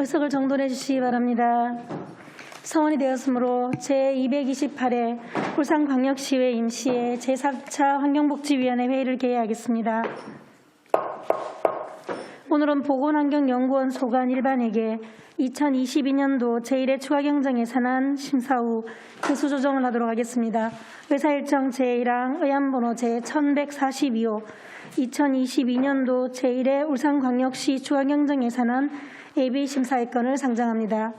의석을 정돈해 주시기 바랍니다. 성원이 되었으므로 제228회 울산광역시회 임시회 제4차 환경복지위원회 회의를 개회하겠습니다. 오늘은 보건환경연구원 소관 일반에게 2022년도 제1회 추가경정 예산안 심사 후 교수 조정을 하도록 하겠습니다. 의사일정 제1항 의안번호 제1142호 2022년도 제1회 울산광역시 추가경정 예산안 예비 심사의 건을 상정합니다.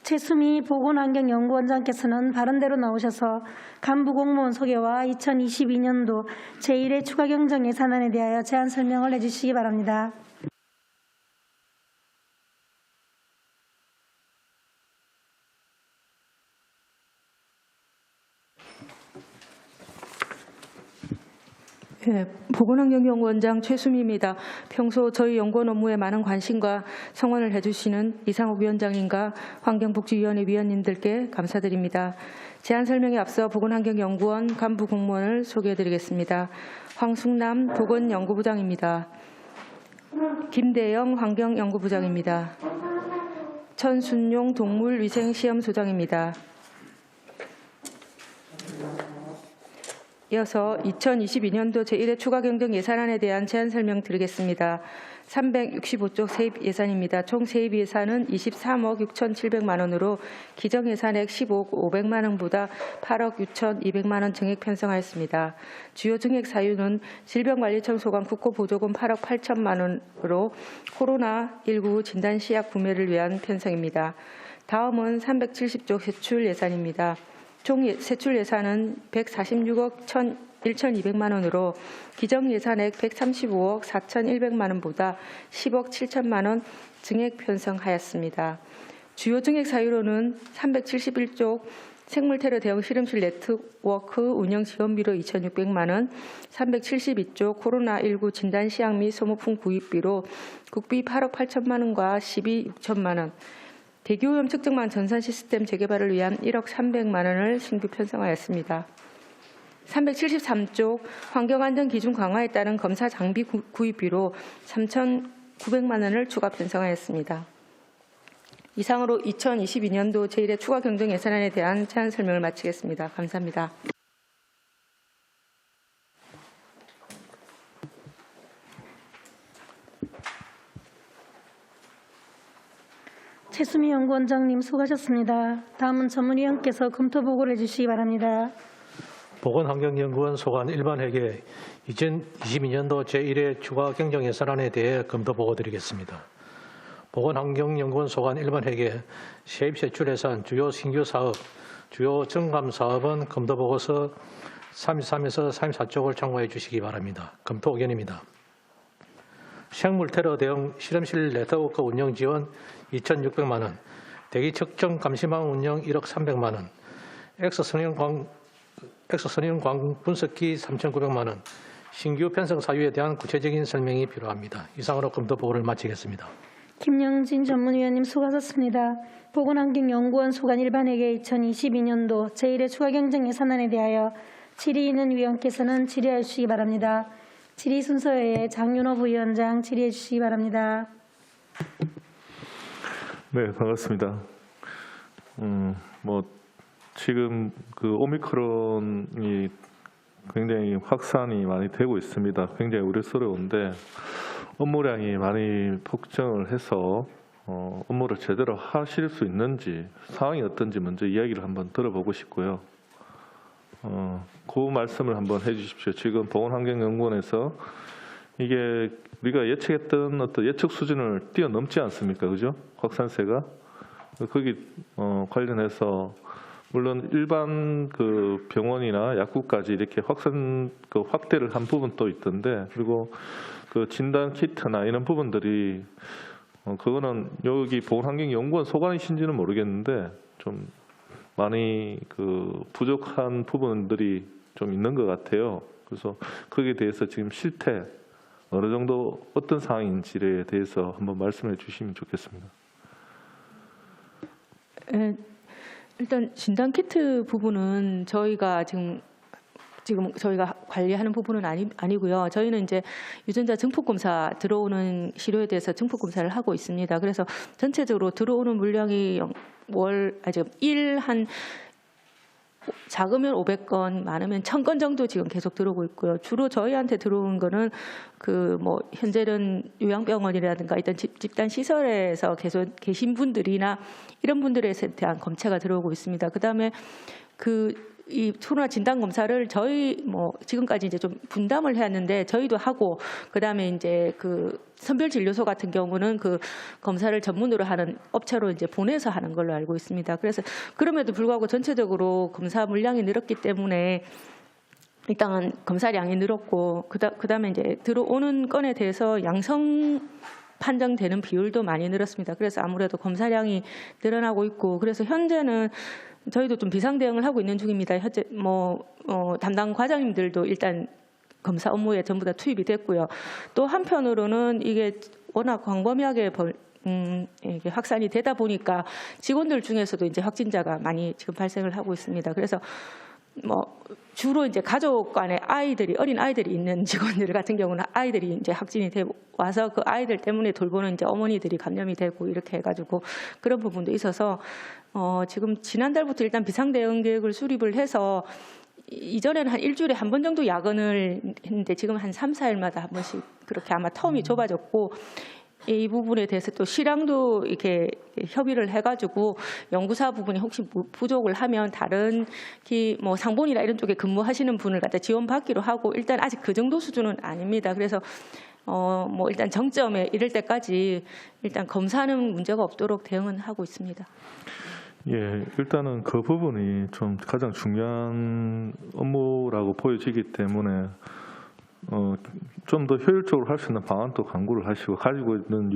최수미 보건환경연구원장께서는 바른대로 나오셔서 간부 공무원 소개와 2022년도 제1회 추가경정 예산안에 대하여 제안 설명을 해주시기 바랍니다. 네, 보건환경연구원장 최수미입니다. 평소 저희 연구원 업무에 많은 관심과 성원을 해주시는 이상욱 위원장님과 환경복지위원회 위원님들께 감사드립니다. 제안 설명에 앞서 보건환경연구원 간부 공무원을 소개해드리겠습니다. 황숙남 보건연구부장입니다. 김대영 환경연구부장입니다. 천순용 동물위생시험소장입니다. 이어서 2022년도 제1회 추가경정 예산안에 대한 제안 설명 드리겠습니다. 365쪽 세입 예산입니다. 총 세입 예산은 23억 6,700만 원으로 기정 예산액 15억 500만 원보다 8억 6,200만 원 증액 편성하였습니다. 주요 증액 사유는 질병관리청 소관 국고보조금 8억 8천만 원으로 코로나19 진단시약 구매를 위한 편성입니다. 다음은 370쪽 세출 예산입니다. 총 세출 예산은 146억 1,200만 원으로 기정 예산액 135억 4,100만 원보다 10억 7천만 원 증액 편성하였습니다. 주요 증액 사유로는 371쪽 생물테러 대응 실험실 네트워크 운영 지원비로 2,600만 원, 372쪽 코로나19 진단시약 및 소모품 구입비로 국비 8억 8천만 원과 시비 6천만 원, 대기오염 측정망 전산 시스템 재개발을 위한 1억 300만 원을 신규 편성하였습니다. 373쪽 환경안전 기준 강화에 따른 검사 장비 구입비로 3,900만 원을 추가 편성하였습니다. 이상으로 2022년도 제1회 추가 경정 예산안에 대한 제안 설명을 마치겠습니다. 감사합니다. 최수미 연구원장님 수고하셨습니다. 다음은 전문위원께서 검토 보고를 해주시기 바랍니다. 보건환경연구원 소관 일반회계 2022년도 제1회 추가 경정 예산안에 대해 검토 보고 드리겠습니다. 보건환경연구원 소관 일반회계 세입세출 예산 주요 신규 사업, 주요 증감 사업은 검토 보고서 33에서 34쪽을 참고해 주시기 바랍니다. 검토 의견입니다. 생물테러 대응 실험실 네트워크 운영 지원 2,600만 원, 대기 측정 감시망 운영 1억 300만 원, 엑소선형 광 분석기 3,900만 원, 신규 편성 사유에 대한 구체적인 설명이 필요합니다. 이상으로 검토 보고를 마치겠습니다. 김영진 전문위원님 수고하셨습니다. 보건환경연구원 소관 일반회계 2022년도 제1회 추가경정 예산안에 대하여 질의 있는 위원께서는 질의해 주시기 바랍니다. 질의 순서에 장윤호 부위원장 질의해 주시기 바랍니다. 네, 반갑습니다. 지금 그 오미크론이 굉장히 확산이 많이 되고 있습니다. 굉장히 우려스러운데 업무량이 많이 폭증을 해서 업무를 제대로 하실 수 있는지 상황이 어떤지 먼저 이야기를 한번 들어보고 싶고요. 그 말씀을 한번 해주십시오. 지금 보건환경연구원에서 이게 우리가 예측했던 어떤 예측 수준을 뛰어넘지 않습니까, 그죠? 확산세가 거기 관련해서 물론 일반 그 병원이나 약국까지 이렇게 확대를 한 부분도 있던데, 그리고 그 진단 키트나 이런 부분들이 그거는 여기 보건환경연구원 소관이신지는 모르겠는데 좀 많이 그 부족한 부분들이 좀 있는 것 같아요. 그래서 거기에 대해서 지금 실태 어느 정도 어떤 상황인지에 대해서 한번 말씀해 주시면 좋겠습니다. 일단 진단 키트 부분은 저희가 지금 지금 저희가 관리하는 부분은 아니고요. 저희는 이제 유전자 증폭 검사 들어오는 시료에 대해서 증폭 검사를 하고 있습니다. 그래서 전체적으로 들어오는 물량이 한 작으면 500건, 많으면 1000건 정도 지금 계속 들어오고 있고요. 주로 저희한테 들어오는 거는 현재는 요양병원이라든가 일단 집단 시설에서 계속 계신 분들이나 이런 분들에 대한 검체가 들어오고 있습니다. 그다음에 이 코로나 진단 검사를 저희 지금까지 이제 좀 분담을 해왔는데 저희도 하고, 그다음에 이제 선별 진료소 같은 경우는 검사를 전문으로 하는 업체로 이제 보내서 하는 걸로 알고 있습니다. 그래서 그럼에도 불구하고 전체적으로 검사 물량이 늘었기 때문에 일단 검사량이 늘었고, 그다음에 이제 들어오는 건에 대해서 양성 판정되는 비율도 많이 늘었습니다. 그래서 아무래도 검사량이 늘어나고 있고, 그래서 현재는 저희도 좀 비상 대응을 하고 있는 중입니다. 현재 담당 과장님들도 일단 검사 업무에 전부 다 투입이 됐고요. 또 한편으로는 이게 워낙 광범위하게 이게 확산이 되다 보니까 직원들 중에서도 이제 확진자가 많이 지금 발생을 하고 있습니다. 그래서 주로 이제 가족 간에 어린 아이들이 있는 직원들 같은 경우는 아이들이 이제 확진이 와서 그 아이들 때문에 돌보는 이제 어머니들이 감염이 되고 이렇게 해가지고 그런 부분도 있어서 지금 지난달부터 일단 비상 대응 계획을 수립을 해서 이전에는 한 일주일에 한 번 정도 야근을 했는데 지금 한 3, 4일마다 한 번씩 그렇게 아마 텀이 좁아졌고, 이 부분에 대해서 또 시량도 이렇게 협의를 해가지고 연구사 부분이 혹시 부족을 하면 다른 상본이나 이런 쪽에 근무하시는 분을 갖다 지원받기로 하고, 일단 아직 그 정도 수준은 아닙니다. 그래서 일단 정점에 이를 때까지 일단 검사는 문제가 없도록 대응은 하고 있습니다. 예, 일단은 그 부분이 좀 가장 중요한 업무라고 보여지기 때문에 좀 더 효율적으로 할 수 있는 방안도 강구를 하시고, 가지고 있는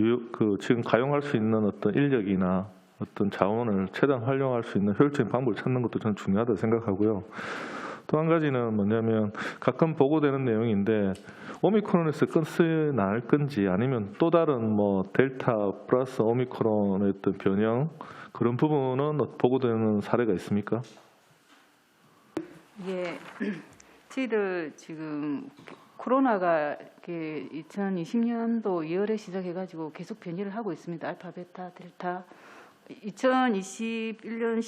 지금 가용할 수 있는 어떤 인력이나 어떤 자원을 최대한 활용할 수 있는 효율적인 방법을 찾는 것도 저는 중요하다고 생각하고요. 또 한 가지는 뭐냐면 가끔 보고되는 내용인데 오미크론에서 건스 날 건지 아니면 또 다른 델타 플러스 오미크론의 어떤 변형 그런 부분은 보고되는 사례가 있습니까? 예, 저희들 지금 코로나가 2020년도 2월에 시작해가지고 계속 변이를 하고 있습니다. 알파, 베타, 델타. 2021년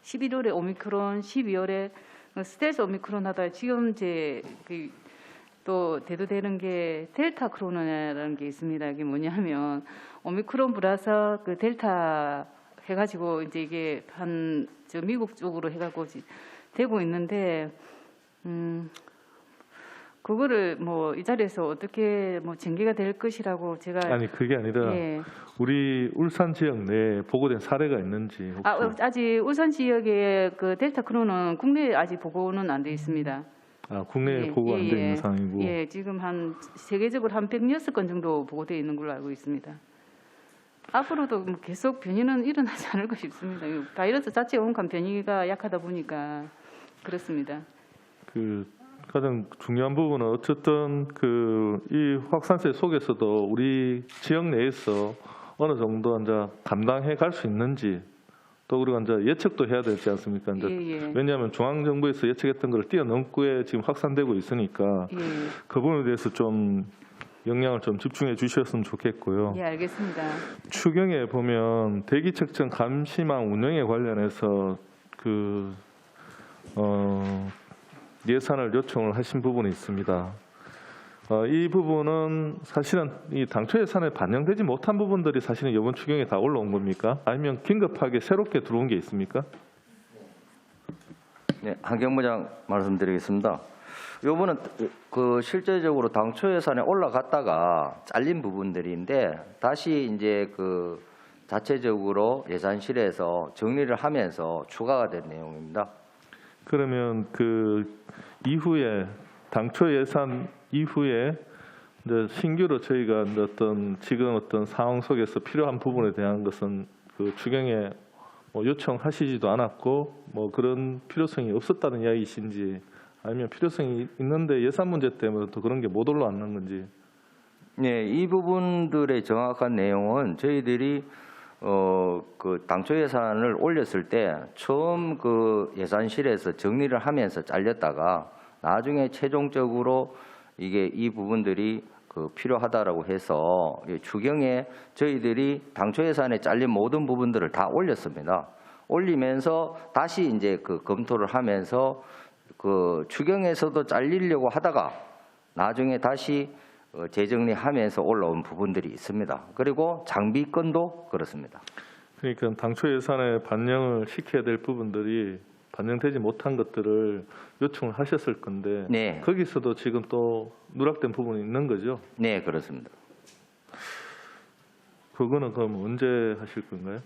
11월에 오미크론, 12월에 스텔스 오미크론 하다 지금 이제 또 대두되는 게 델타 코로나라는 게 있습니다. 이게 뭐냐면 오미크론 플러스 델타 해가지고 이제 이게 미국 쪽으로 해가지고 되고 있는데 그거를 이 자리에서 어떻게 전개가 될 것이라고 제가 아니 그게 아니라 예. 우리 울산 지역 내에 보고된 사례가 있는지 혹시. 아직 울산 지역의 델타 크론은 국내에 아직 보고는 안 돼 있습니다. 국내에 보고 안 돼 있는 상황이고. 예, 지금 세계적으로 한 106건 정도 보고되어 있는 걸로 알고 있습니다. 앞으로도 계속 변이는 일어나지 않을까 싶습니다. 바이러스 자체 온감 변이가 약하다 보니까 그렇습니다. 가장 중요한 부분은 어쨌든 이 확산세 속에서도 우리 지역 내에서 어느 정도 이제 감당해 갈 수 있는지, 또 우리가 이제 예측도 해야 되지 않습니까? 이제 왜냐하면 중앙 정부에서 예측했던 것을 뛰어넘고 지금 확산되고 있으니까 그 부분에 대해서 좀 영향을 좀 집중해 주셨으면 좋겠고요. 예, 알겠습니다. 추경에 보면 대기 측정 감시망 운영에 관련해서 예산을 요청을 하신 부분이 있습니다. 이 부분은 사실은 이 당초 예산에 반영되지 못한 부분들이 사실은 이번 추경에 다 올라온 겁니까? 아니면 긴급하게 새롭게 들어온 게 있습니까? 네, 환경부장 말씀드리겠습니다. 요번은 실제적으로 당초 예산에 올라갔다가 잘린 부분들인데 다시 이제 자체적으로 예산실에서 정리를 하면서 추가가 된 내용입니다. 그러면 이후에 당초 예산 이후에 이제 신규로 저희가 이제 지금 어떤 상황 속에서 필요한 부분에 대한 것은 추경에 요청하시지도 않았고 그런 필요성이 없었다는 이야기이신지, 아니면 필요성이 있는데 예산 문제 때문에 또 그런 게 못 올라왔는 건지. 네, 이 부분들의 정확한 내용은 저희들이 그 당초 예산을 올렸을 때 처음 그 예산실에서 정리를 하면서 잘렸다가 나중에 최종적으로 이게 이 부분들이 그 필요하다라고 해서 추경에 저희들이 당초 예산에 잘린 모든 부분들을 다 올렸습니다. 올리면서 다시 이제 그 검토를 하면서 그 추경에서도 잘리려고 하다가 나중에 다시 재정리하면서 올라온 부분들이 있습니다. 그리고 장비건도 그렇습니다. 그러니까 당초 예산에 반영을 시켜야 될 부분들이 반영되지 못한 것들을 요청을 하셨을 건데 네. 거기서도 지금 또 누락된 부분이 있는 거죠? 네, 그렇습니다. 그거는 그럼 언제 하실 건가요?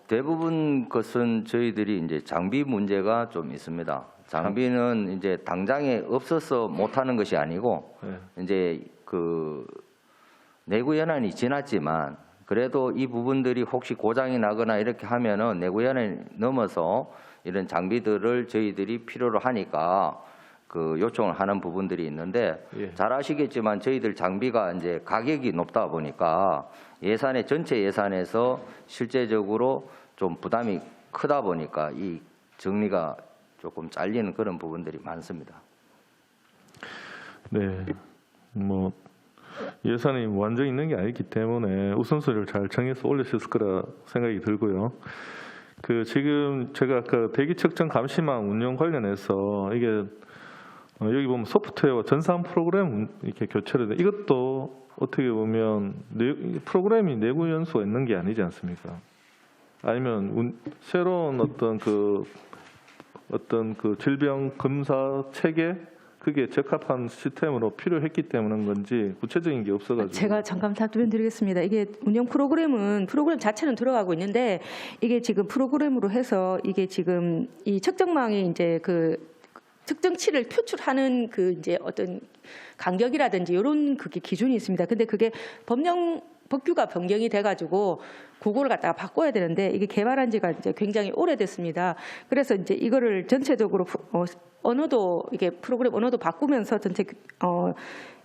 대부분 것은 저희들이 이제 장비 문제가 좀 있습니다. 장비는 이제 당장에 없어서 못하는 것이 아니고 네. 이제 그 내구 연한이 지났지만 그래도 이 부분들이 혹시 고장이 나거나 이렇게 하면은 내구 연한이 넘어서 이런 장비들을 저희들이 필요로 하니까 그 요청을 하는 부분들이 있는데 예. 잘 아시겠지만 저희들 장비가 이제 가격이 높다 보니까 예산의 전체 예산에서 실제적으로 좀 부담이 크다 보니까 이 정리가 조금 잘리는 그런 부분들이 많습니다. 네, 뭐 예산이 완전히 있는 게 아니기 때문에 우선순위를 잘 정해서 올리셨을 거라 생각이 들고요. 그 지금 제가 아까 대기 측정 감시망 운영 관련해서 이게 여기 보면 소프트웨어 전산 프로그램 이렇게 교체를 돼. 이것도 어떻게 보면 프로그램이 내구 연수가 있는 게 아니지 않습니까? 아니면 새로운 어떤 그 질병 검사 체계 그게 적합한 시스템으로 필요했기 때문인 건지 구체적인 게 없어가지고. 제가 잠깐 답변드리겠습니다. 이게 운영 프로그램 자체는 들어가고 있는데 이게 지금 프로그램으로 해서 이게 지금 이 측정망이 이제 그 측정치를 표출하는 그 이제 어떤 간격이라든지 이런 그게 기준이 있습니다. 근데 그게 법규가 변경이 돼가지고 그거를 갖다가 바꿔야 되는데 이게 개발한 지가 이제 굉장히 오래됐습니다. 그래서 이제 이거를 전체적으로 언어도 이게 프로그램 언어도 바꾸면서 전체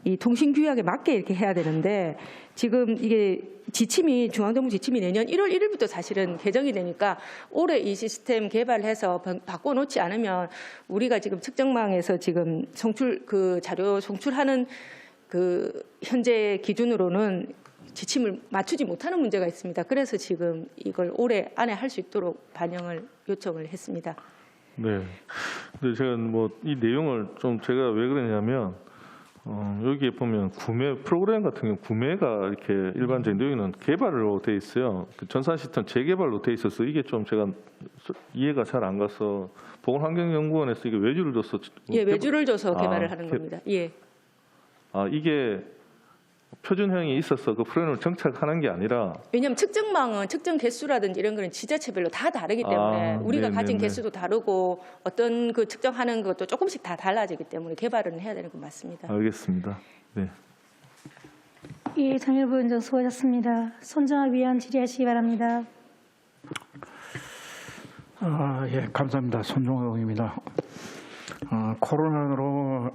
이 통신 규약에 맞게 이렇게 해야 되는데 지금 이게 지침이 중앙정부 지침이 내년 1월 1일부터 사실은 개정이 되니까 올해 이 시스템 개발해서 바꿔놓지 않으면 우리가 지금 측정망에서 지금 그 자료 송출하는 그 현재 기준으로는 지침을 맞추지 못하는 문제가 있습니다. 그래서 지금 이걸 올해 안에 할 수 있도록 반영을 요청을 했습니다. 네. 근데 제가 뭐 이 내용을 좀 제가 왜 그러냐면 여기에 보면 구매 프로그램 같은 경우 구매가 이렇게 일반적인 여기는 개발로 돼 있어요. 그 전산 시스템 재개발로 돼 있어서 이게 좀 제가 이해가 잘 안 가서 보건환경연구원에서 이게 외주를 줘서 예, 외주를 줘서 개발을 하는 겁니다. 예. 이게 표준형이 있어서 그 프로그램을 정착하는 게 아니라 왜냐하면 측정망은 측정 개수라든지 이런 거는 지자체별로 다 다르기 때문에 우리가 가진 개수도 다르고 어떤 그 측정하는 것도 조금씩 다 달라지기 때문에 개발은 해야 되는 건 맞습니다. 알겠습니다. 네. 예, 장일부위원장 수고하셨습니다. 손정학 위원 질의하시기 바랍니다. 예, 감사합니다. 손종학 의원입니다. 코로나로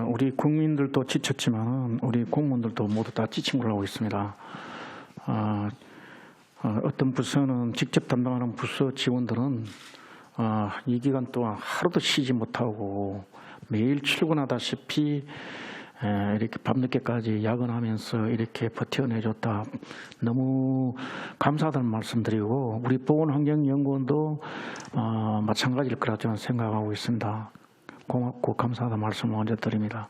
우리 국민들도 지쳤지만 우리 공무원들도 모두 다 지친 걸로 알고 있습니다. 어떤 부서는 직접 담당하는 부서 직원들은 이 기간 동안 하루도 쉬지 못하고 매일 출근하다시피 이렇게 밤늦게까지 야근하면서 이렇게 버텨내줬다. 너무 감사하다는 말씀드리고 우리 보건환경연구원도 마찬가지일 거라 저는 생각하고 있습니다. 고맙고 감사하다는 말씀을 먼저 드립니다.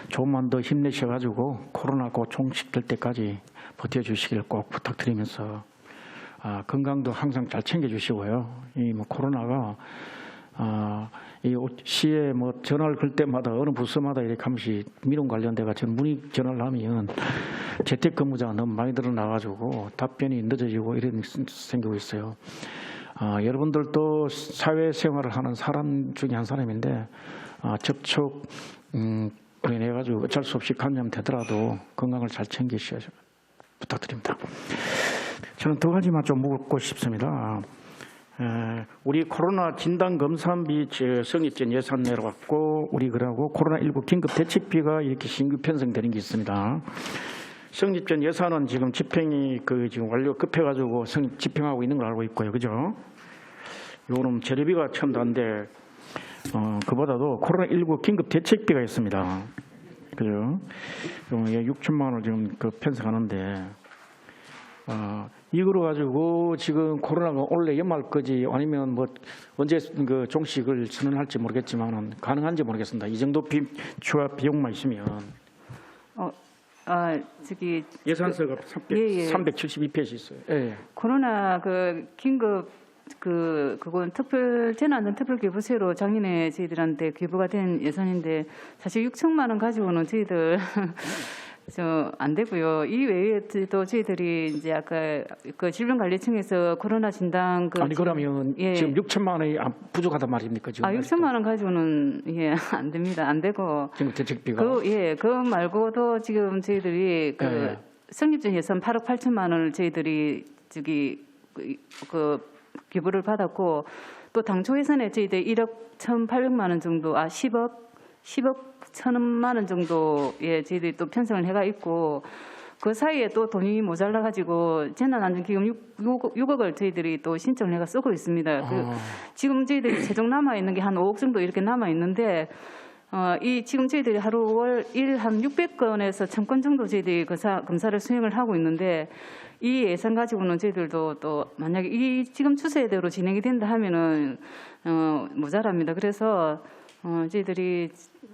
조금만 더 힘내셔가지고 코로나가 종식될 때까지 버텨주시길 꼭 부탁드리면서 건강도 항상 잘 챙겨주시고요. 이 뭐 코로나가 이 시에 뭐 전화를 걸 때마다 어느 부서마다 이렇게 한 번씩 민원 관련돼가 전 문의 전화를 하면 재택근무자가 너무 많이 늘어나가지고 답변이 늦어지고 이런 생기고 있어요. 여러분들도 사회생활을 하는 사람 중에 한 사람인데 접촉 인해가지고 어쩔 수 없이 감염되더라도 건강을 잘 챙기셔야 부탁드립니다. 저는 두 가지만 좀 묻고 싶습니다. 우리 코로나 진단 검사비 성립전 예산 내려갔고 우리 그러고 코로나19 긴급 대책비가 이렇게 신규 편성되는 게 있습니다. 성립 전 예산은 지금 집행이 지금 완료 급해가지고 집행하고 있는 걸 알고 있고요, 그죠? 요거는 재료비가 첨단데 그보다도 코로나19 긴급 대책비가 있습니다, 그죠? 6천만 원을 지금 편성하는데 이거로 가지고 지금 코로나가 올해 연말까지 아니면 뭐 언제 종식을 선언할지 모르겠지만은 가능한지 모르겠습니다. 이 정도 추가 비용만 있으면. 저기 예산서가 예. 372페이지 있어요. 예. 코로나 긴급 그건 재난안 특별 기부세로 작년에 저희들한테 기부가 된 예산인데 사실 6천만 원 가지고는 저희들 안 되고요. 이 외에도 저희들이 이제 아까 질병관리청에서 코로나 진단 아니 그러면 예. 지금 6천만 원이 부족하단 말입니까 지금? 6천만 원 가지고는 안 됩니다. 안 되고 지금 대책비가. 그거 말고도 지금 저희들이 예. 성립전 예산 8억 8천만 원을 저희들이 기부를 받았고 또 당초 예산에 저희들 1억 1,800만 원 정도 10억 1,000만 원 정도에 저희들이 또 편성을 해가 있고 그 사이에 또 돈이 모자라 가지고 재난안전기금 6억을 저희들이 또 신청을 해가 쓰고 있습니다. 지금 저희들이 최종 남아 있는 게 한 5억 정도 이렇게 남아 있는데 지금 저희들이 하루 월 일 한 600건에서 1,000건 정도 저희들이 검사를 수행을 하고 있는데 이 예산 가지고는 저희들도 또 만약에 이 지금 추세대로 진행이 된다 하면은 모자랍니다. 그래서 저희들이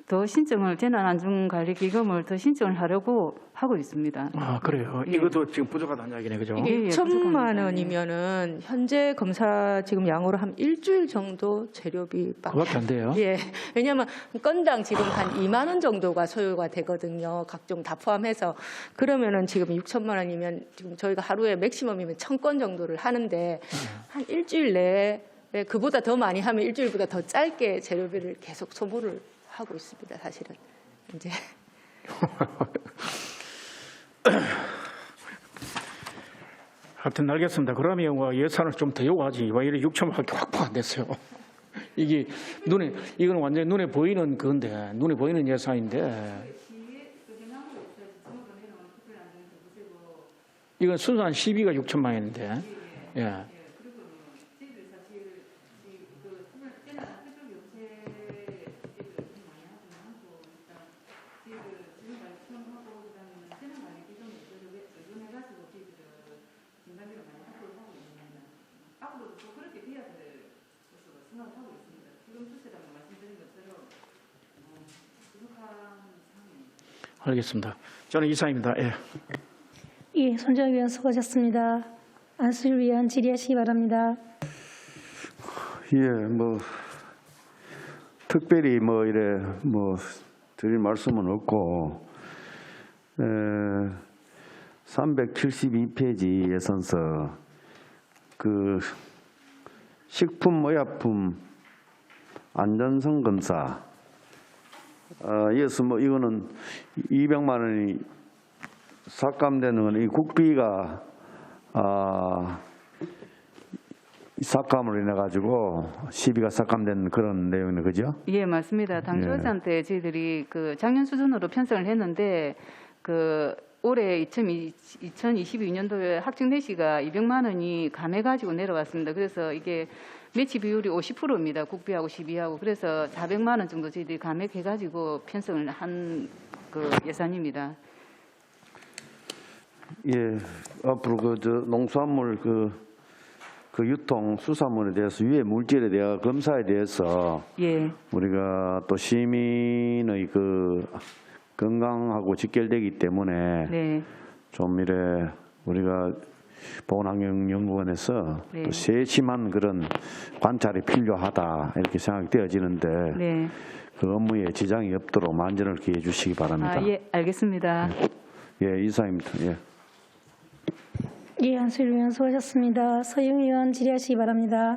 더 재난안전관리기금을 더 신청을 하려고 하고 있습니다. 그래요. 예. 이것도 지금 부족하다는 이야기네, 그죠? 예, 6천만 원이면은 현재 검사 지금 양으로 한 일주일 정도 재료비 그밖에 안 돼요. 예. 왜냐하면 건당 지금 한 2만 원 정도가 소요가 되거든요. 각종 다 포함해서. 그러면은 지금 6천만 원이면 지금 저희가 하루에 맥시멈이면 1,000건 정도를 하는데 한 일주일 내에 그보다 더 많이 하면 일주일보다 더 짧게 재료비를 계속 소모를 하고 있습니다. 사실은 이제. 하여튼 알겠습니다. 그러면 예산을 좀 더 요구하지. 왜 이렇게 6천만밖에 확보가 안 됐어요? 이건 완전히 눈에 보이는 건데, 눈에 보이는 예산인데. 이건 순수한 시비가 6천만 원인데. 예. 알겠습니다. 저는 이상입니다. 예. 예, 손정희 위원 수고하셨습니다. 안수일 위원 질의하시기 바랍니다. 예, 특별히 드릴 말씀은 없고, 372페이지 예산서, 식품의약품 안전성 검사, 이어서 이거는 200만 원이 삭감되는 건 이 국비가 삭감으로 인해 가지고 시비가 삭감된 그런 내용이네, 그죠? 예, 맞습니다. 당초 예산 때 저희들이 작년 수준으로 편성을 했는데 올해 2022년도에 학생 내시가 200만 원이 감해가지고 내려갔습니다. 그래서 이게 매치 비율이 50%입니다. 국비하고 시비하고. 그래서 400만 원 정도 저희들이 감액해가지고 편성을 한 예산입니다. 예, 앞으로 농수산물 유통 수산물에 대해서 유해 물질에 대한 검사에 대해서 예. 우리가 또 시민의 건강하고 직결되기 때문에 네. 좀 우리가 보건환경연구원에서 네. 또 세심한 그런 관찰이 필요하다 이렇게 생각이 되어지는데 네. 그 업무에 지장이 없도록 만전을 기해 주시기 바랍니다. 예, 알겠습니다. 예, 이상입니다. 예. 예, 안수일 위원 수고하셨습니다. 서영 위원 질의하시기 바랍니다.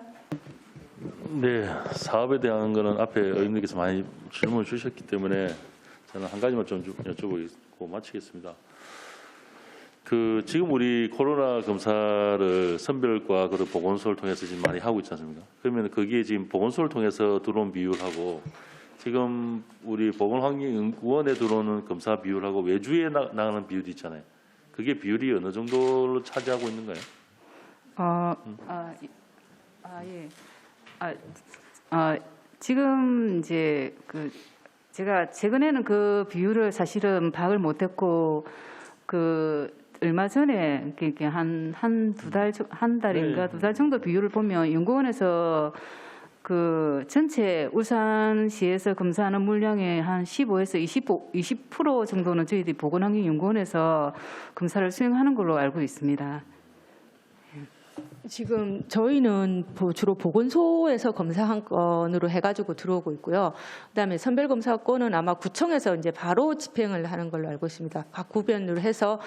네, 사업에 대한 거는 앞에 의원님께서 많이 질문을 주셨기 때문에 저는 한 가지만 좀 여쭤보고 마치겠습니다. 지금 우리 코로나 검사를 선별과 보건소를 통해서 지금 많이 하고 있지 않습니까? 그러면 거기에 지금 보건소를 통해서 들어온 비율하고 지금 우리 보건환경연구원에 들어오는 검사 비율하고 외주에 나가는 비율이 있잖아요. 그게 비율이 어느 정도로 차지하고 있는가요? 예. 지금 이제 제가 최근에는 그 비율을 사실은 파악을 못했고 얼마 전에 이렇게 한 달인가 두 달 정도 비율을 보면 연구원에서 전체 울산시에서 검사하는 물량의 한 15에서 20% 정도는 저희들이 보건환경연구원에서 검사를 수행하는 걸로 알고 있습니다. 지금 저희는 주로 보건소에서 검사한 건으로 해가지고 들어오고 있고요. 그다음에 선별검사 건은 아마 구청에서 이제 바로 집행을 하는 걸로 알고 있습니다. 각 구별로 해서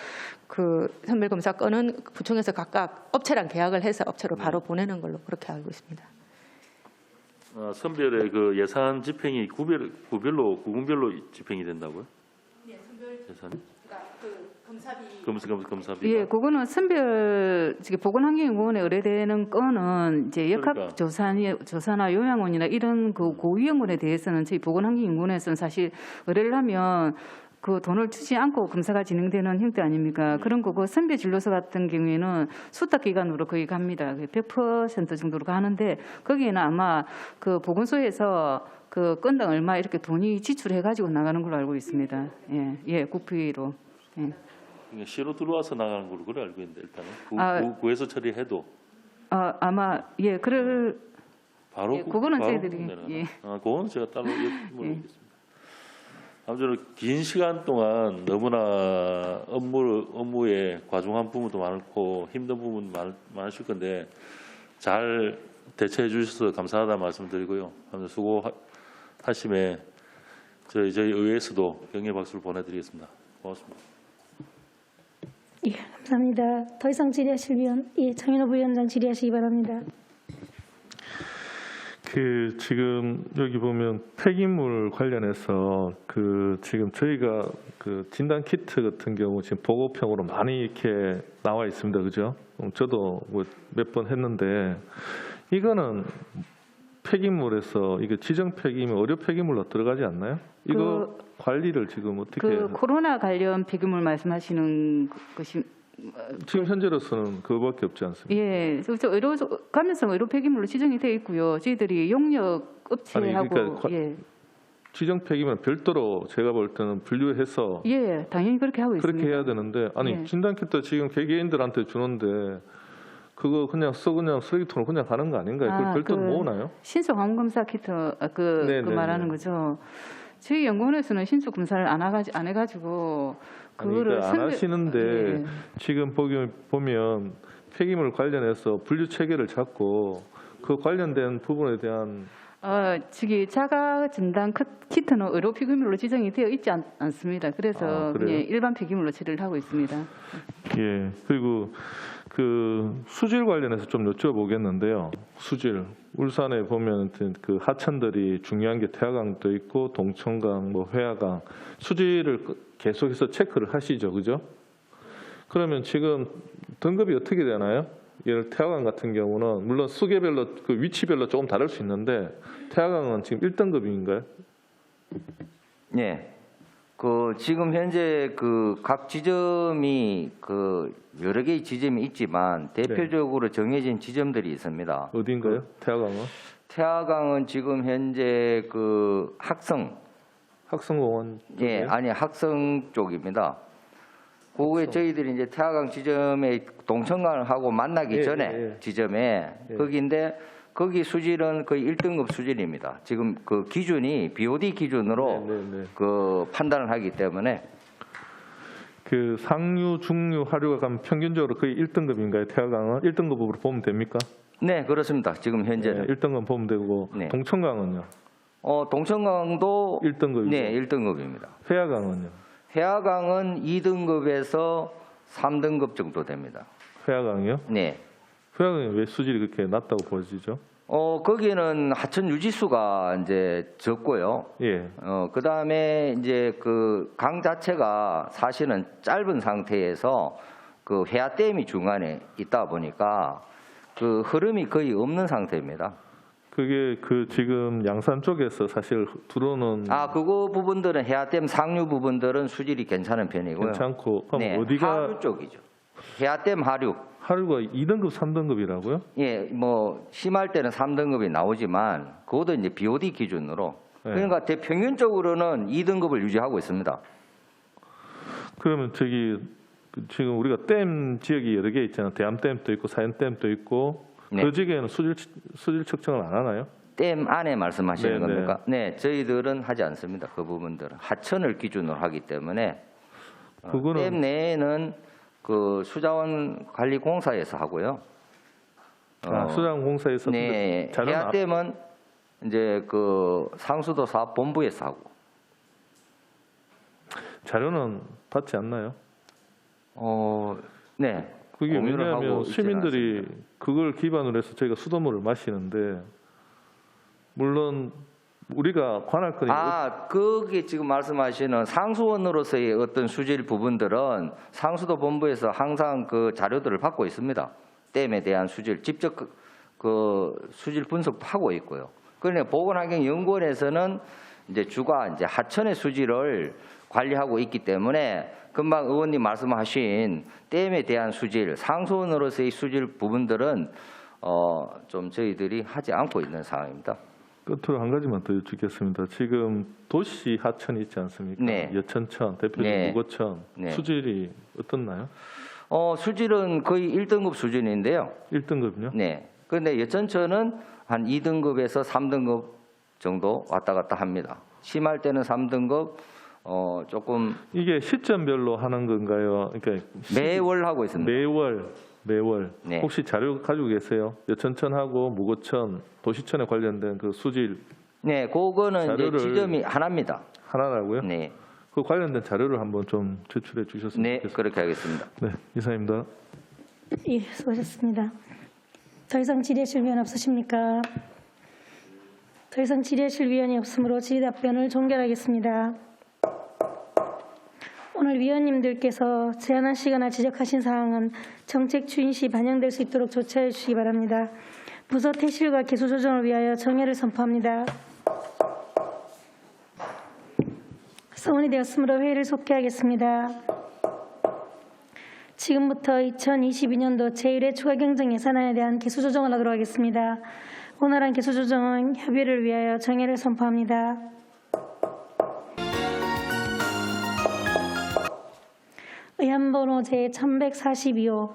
선별검사 건은 구청에서 각각 업체랑 계약을 해서 업체로 바로 보내는 걸로 그렇게 알고 있습니다. 선별의 예산 집행이 구분별로 집행이 된다고요? 네, 선별 예산이? 검사비. 검사비. 예, 그거는 선별 보건환경연구원에 의뢰되는 건은 이제 역학조사나 요양원이나 이런 고위험군에 대해서는 저희 보건환경연구원에서는 사실 의뢰를 하면 그 돈을 주지 않고 검사가 진행되는 형태 아닙니까? 그런 거고 선별 진료소 같은 경우에는 수탁 기관으로 거의 갑니다. 100% 정도로 가는데 거기에는 아마 보건소에서 건당 얼마 이렇게 돈이 지출해 가지고 나가는 걸로 알고 있습니다. 예, 국비로. 예. 그러니까 시로 들어와서 나가는 걸로 그래 알고 있는데 일단은 구에서 처리해도 아마 예, 바로 그거는 바로 저희들이 예. 그거는 제가 따로 물어보겠습니다. 아무쪼록 긴 시간 동안 너무나 업무에 과중한 부분도 많고 힘든 부분도 많으실 건데 잘 대처해 주셔서 감사하다 말씀드리고요. 수고하심에 저희 의회에서도 격려 박수를 보내드리겠습니다. 고맙습니다. 예, 감사합니다. 더 이상 질의하실 위원, 장인호 부위원장 질의하시기 바랍니다. 지금 여기 보면 폐기물 관련해서 지금 저희가 진단 키트 같은 경우 지금 보고평으로 많이 이렇게 나와 있습니다, 그죠? 저도 몇 번 했는데 이거는 폐기물에서 이게 지정 폐기물, 의료 폐기물로 들어가지 않나요? 이거 관리를 지금 어떻게? 코로나 관련 폐기물 말씀하시는 것이. 지금 현재로서는 그거밖에 없지 않습니까? 예, 감염성 의료 폐기물로 지정이 되어 있고요. 저희들이 용역 업체하고 그러니까 지정 폐기물 별도로 제가 볼 때는 분류해서 예, 당연히 그렇게 하고 있습니다. 그렇게 해야 되는데 예. 진단키트 지금 개개인들한테 주는데 그거 그냥 쓰레기통으로 그냥 가는 거 아닌가요? 그걸 별도로 모으나요? 신속 항원 검사 키트 말하는 거죠. 저희 연구원에서는 신속 검사를 안 해가지고 그거를 안 하시는데 예. 지금 보면 폐기물 관련해서 분류 체계를 잡고 그 관련된 부분에 대한 자가 진단 키트는 의료 폐기물로 지정이 되어 있지 않습니다. 그래서 그냥 일반 폐기물로 처리를 하고 있습니다. 예. 그리고 수질 관련해서 좀 여쭤보겠는데요. 수질 울산에 보면 하천들이 중요한 게 태화강도 있고 동천강, 회화강 수질을 계속해서 체크를 하시죠, 그죠? 그러면 지금 등급이 어떻게 되나요? 예를 태화강 같은 경우는 물론 수계별로 위치별로 조금 다를 수 있는데 태화강은 지금 1등급인가요? 네. 지금 현재 각 지점이 여러 개의 지점이 있지만 대표적으로 정해진 지점들이 있습니다. 어딘가요? 태화강은? 태화강은 지금 현재 학성공원. 예, 아니 학성 쪽입니다. 그게 저희들이 이제 태화강 지점에 동천강을 하고 만나기 전에 지점에 거기인데 거기 수질은 거의 1등급 수질입니다. 지금 기준이 BOD 기준으로 판단을 하기 때문에 상류, 중류, 하류가 가면 평균적으로 거의 1등급인가요? 태화강은 1등급으로 보면 됩니까? 네, 그렇습니다. 지금 현재는 1등급 보면 되고 동천강은요? 동천강도 1등급이죠. 네, 1등급입니다. 회화강은요? 회화강은 2등급에서 3등급 정도 됩니다. 회화강이요? 네. 회화강이 왜 수질이 그렇게 낮다고 보여지죠? 거기는 하천 유지수가 이제 적고요. 예. 그다음에 이제 강 자체가 사실은 짧은 상태에서 회화댐이 중간에 있다 보니까 흐름이 거의 없는 상태입니다. 그게 그 지금 양산 쪽에서 사실 들어오는 그거 부분들은 해야댐 상류 부분들은 수질이 괜찮은 편이고요. 괜찮고 그럼 네, 어디가 하류 쪽이죠. 해야댐 하류. 하루가 2등급, 3등급이라고요? 예, 뭐 심할 때는 3등급이 나오지만 그것도 이제 BOD 기준으로. 네. 그러니까 대평균적으로는 2등급을 유지하고 있습니다. 그러면 저기 지금 우리가 댐 지역이 여러 개 있잖아요. 대암댐도 있고 사연댐도 있고 네. 그 지역에는 수질 측정을 안 하나요? 댐 안에 말씀하시는 네, 겁니까? 네, 저희들은 하지 않습니다. 그 부분들은 하천을 기준으로 하기 때문에 그거는 댐 내에는 그 수자원 관리 공사에서 하고요. 수자원공사에서 네, 해야댐은 이제 그 상수도 사업 본부에서 하고. 자료는 받지 않나요? 네. 그게 공유를 하고 왜냐하면 있지는 시민들이 않습니다. 그걸 기반으로 해서 저희가 수돗물을 마시는데 물론 우리가 관할 건이 그게 지금 말씀하시는 상수원으로서의 어떤 수질 부분들은 상수도 본부에서 항상 그 자료들을 받고 있습니다. 댐에 대한 수질 직접 그 수질 분석도 하고 있고요. 그런데 보건환경연구원에서는 이제 주가 이제 하천의 수질을 관리하고 있기 때문에 금방 의원님 말씀하신 댐에 대한 수질, 상수원으로서의 수질 부분들은 좀 저희들이 하지 않고 있는 상황입니다. 끝으로 한 가지만 더 여쭙겠습니다. 지금 도시 하천이 있지 않습니까? 네. 여천천, 대표적인 네. 무거천 네. 수질이 어떻나요? 수질은 거의 1등급 수준인데요. 1등급요? 네. 그런데 여천천은 한 2등급에서 3등급 정도 왔다 갔다 합니다. 심할 때는 3등급, 조금 이게 시점별로 하는 건가요? 그러니까 매월 하고 있습니다. 매월. 네. 혹시 자료 가지고 계세요? 여천천하고 무거천, 도시천에 관련된 그 수질 네, 그거는 이제 자료를 지점이 하나입니다. 하나라고요? 네, 그 관련된 자료를 한번 좀 제출해 주셨으면 네, 좋겠습니다. 그렇게 하겠습니다. 네, 이상입니다. 예, 수고하셨습니다. 더 이상 질의하실 위원 없으십니까? 더 이상 질의하실 위원이 없으므로 질의 답변을 종결하겠습니다. 오늘 위원님들께서 제안하시거나 지적하신 사항은 정책 추진 시 반영될 수 있도록 조치해 주시기 바랍니다. 부서 퇴실과 개수 조정을 위하여 정회를 선포합니다. 성원이 되었으므로 회의를 속개하겠습니다. 지금부터 2022년도 제1회 추가 경정 예산안에 대한 개수 조정을 하도록 하겠습니다. 오늘한 개수 조정은 협의를 위하여 정회를 선포합니다. 의안번호 제1142호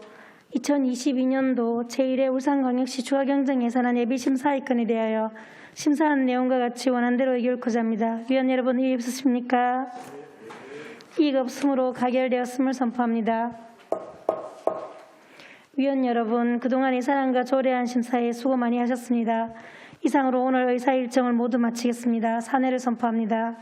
2022년도 제1회 울산광역시 추가 경정 예산안 예비 심사의건에 대하여 심사한 내용과 같이 원안대로 의결코자 합니다. 위원 여러분 이의 없으십니까? 이의 없으므로 가결되었음을 선포합니다. 위원 여러분, 그동안 예산안과 조례안 심사에 수고 많이 하셨습니다. 이상으로 오늘 의사 일정을 모두 마치겠습니다. 사내를 선포합니다.